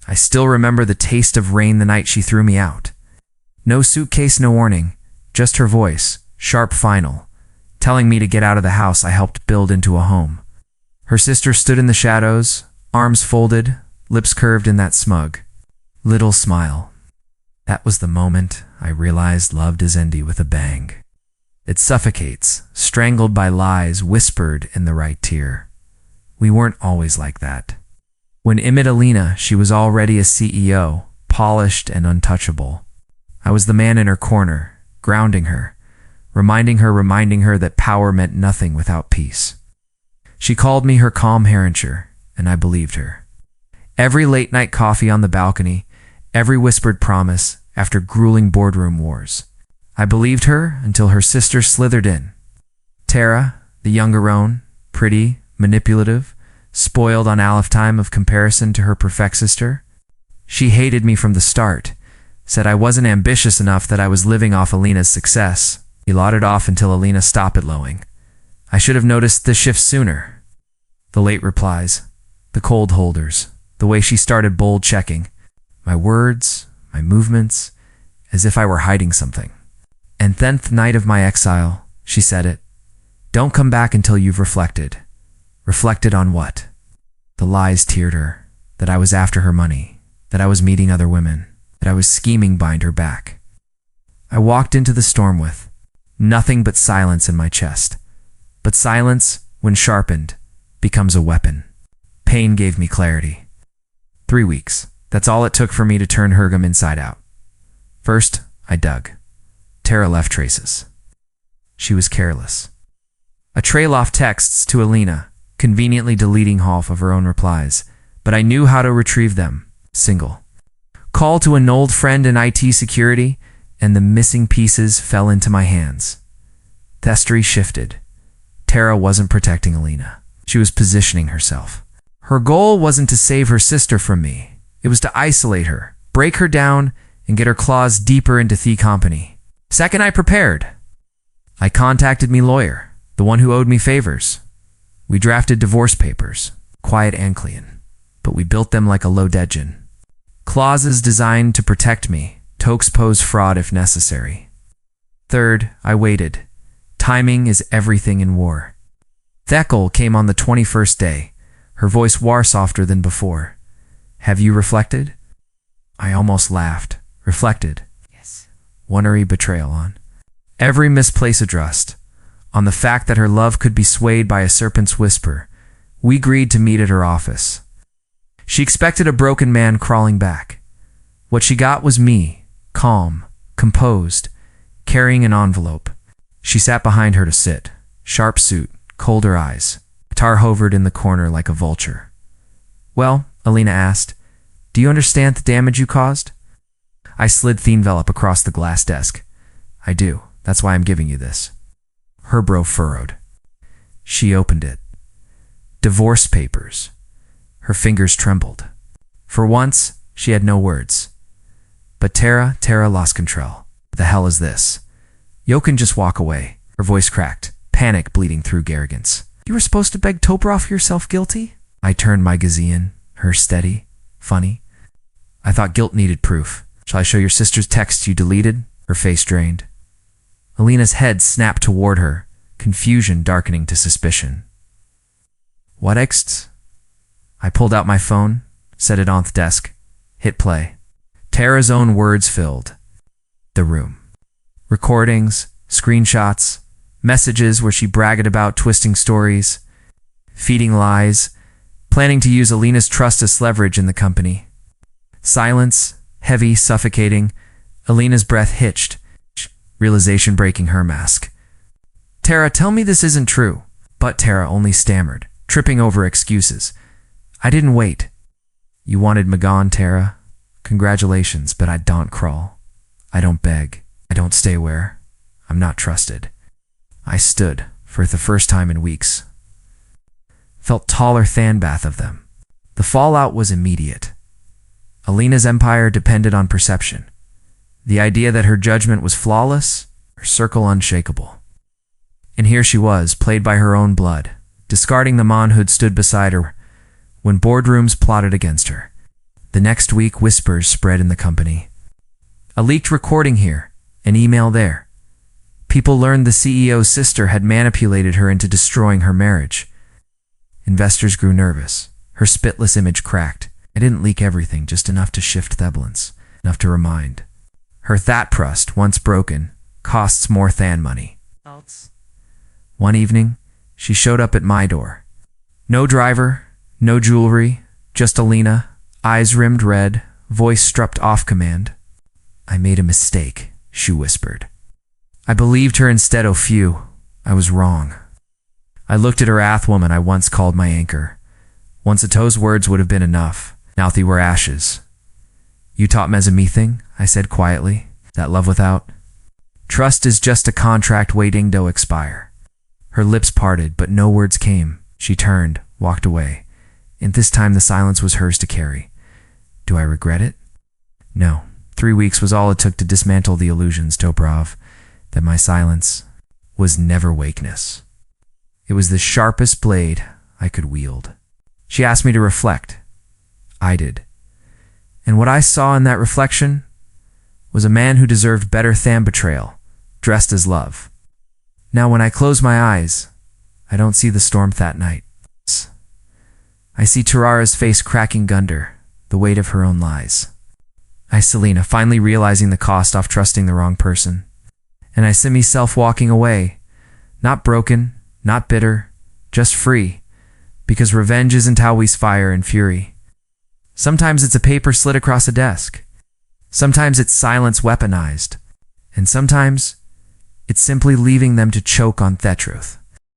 I still remember the taste of rain the night she threw me out. No suitcase, no warning, just her voice, sharp, final, telling me to get out of the house I helped build into a home. Her sister stood in the shadows, arms folded, lips curved in that smug, little smile. That was the moment I realized love is ended with a bang. It suffocates, strangled by lies whispered in the right tear. We weren't always like that. When I met Alina, she was already a CEO, polished and untouchable. I was the man in her corner, grounding her, reminding her that power meant nothing without peace. She called me her calm Herrencher, and I believed her. Every late-night coffee on the balcony, every whispered promise after grueling boardroom wars. I believed her until her sister slithered in. Tara, the younger own, pretty, manipulative, spoiled on lifetime of comparison to her perfect sister. She hated me from the start, said I wasn't ambitious enough, that I was living off Alina's success. He lauded off until Alina stopped it lowing. I should have noticed the shift sooner. The late replies, the cold holders, the way she started bold checking, my words, my movements, as if I were hiding something. And 10th night of my exile, she said it. Don't come back until you've reflected. Reflected on what? The lies teared her, that I was after her money, that I was meeting other women, that I was scheming behind her back. I walked into the storm with nothing but silence in my chest. But silence, when sharpened, becomes a weapon. Pain gave me clarity. 3 weeks. That's all it took for me to turn Hergum inside out. First, I dug. Tara left traces. She was careless. A trail off texts to Alina, conveniently deleting half of her own replies, but I knew how to retrieve them. Single. Call to an old friend in IT security, and the missing pieces fell into my hands. Thestory shifted. Tara wasn't protecting Alina. She was positioning herself. Her goal wasn't to save her sister from me. It was to isolate her, break her down, and get her claws deeper into the company. Second, I prepared. I contacted me lawyer, the one who owed me favors. We drafted divorce papers, quiet and clean, but we built them like a lodegin. Clauses designed to protect me, to expose fraud if necessary. Third, I waited. Timing is everything in war. Thekkel came on the 21st day, her voice war softer than before. Have you reflected? I almost laughed. Reflected. Yes. Wonnery betrayal on. Every misplaced addressed. On the fact that her love could be swayed by a serpent's whisper. We agreed to meet at her office. She expected a broken man crawling back. What she got was me, calm, composed, carrying an envelope. She sat behind her to sit. Sharp suit, colder eyes. Tar hovered in the corner like a vulture. Well, Alina asked, do you understand the damage you caused? I slid the envelope across the glass desk. I do. That's why I'm giving you this. Her brow furrowed. She opened it. Divorce papers. Her fingers trembled. For once, she had no words. But Tara lost control. The hell is this? You can just walk away. Her voice cracked, panic bleeding through arrogance. You were supposed to beg Toporov yourself guilty? I turned my gazean, her steady, funny. I thought guilt needed proof. Shall I show your sister's text you deleted? Her face drained. Alina's head snapped toward her, confusion darkening to suspicion. What ext? I pulled out my phone, set it on the desk, hit play. Tara's own words filled the room. Recordings, screenshots, messages where she bragged about twisting stories, feeding lies, planning to use Alina's trust as leverage in the company. Silence, heavy, suffocating. Alina's breath hitched, realization breaking her mask. Tara, tell me this isn't true. But Tara only stammered, tripping over excuses. I didn't wait. You wanted Magon, Tara? Congratulations, but I don't crawl. I don't beg. I don't stay where. I'm not trusted. I stood, for the first time in weeks. Felt taller than both of them. The fallout was immediate. Alina's empire depended on perception. The idea that her judgment was flawless, her circle unshakable. And here she was, played by her own blood, discarding the man who'd stood beside her when boardrooms plotted against her. The next week, whispers spread in the company. A leaked recording here, an email there. People learned the CEO's sister had manipulated her into destroying her marriage. Investors grew nervous. Her spitless image cracked. I didn't leak everything, just enough to shift Thebulance, enough to remind. Her Thatprust, once broken, costs more than money. One evening, she showed up at my door. No driver, no jewelry, just Alina, eyes rimmed red, voice struck off command. I made a mistake, she whispered. I believed her instead, oh phew, I was wrong. I looked at her Athwoman I once called my anchor. Once Ato's words would have been enough. Now they were ashes. You taught Mesamething, I said quietly, that love without. Trust is just a contract waiting to expire. Her lips parted, but no words came. She turned, walked away, and this time the silence was hers to carry. Do I regret it? No. 3 weeks was all it took to dismantle the illusions, Dobrov, that my silence was never wakeness. It was the sharpest blade I could wield. She asked me to reflect. I did. And what I saw in that reflection was a man who deserved better than betrayal, dressed as love. Now when I close my eyes, I don't see the storm that night. I see Tarara's face cracking Gunder, the weight of her own lies. I Selena finally realizing the cost off trusting the wrong person. And I see myself walking away, not broken, not bitter, just free, because revenge isn't how we fire and fury. Sometimes it's a paper slid across a desk. Sometimes it's silence weaponized. And sometimes it's simply leaving them to choke on the truth.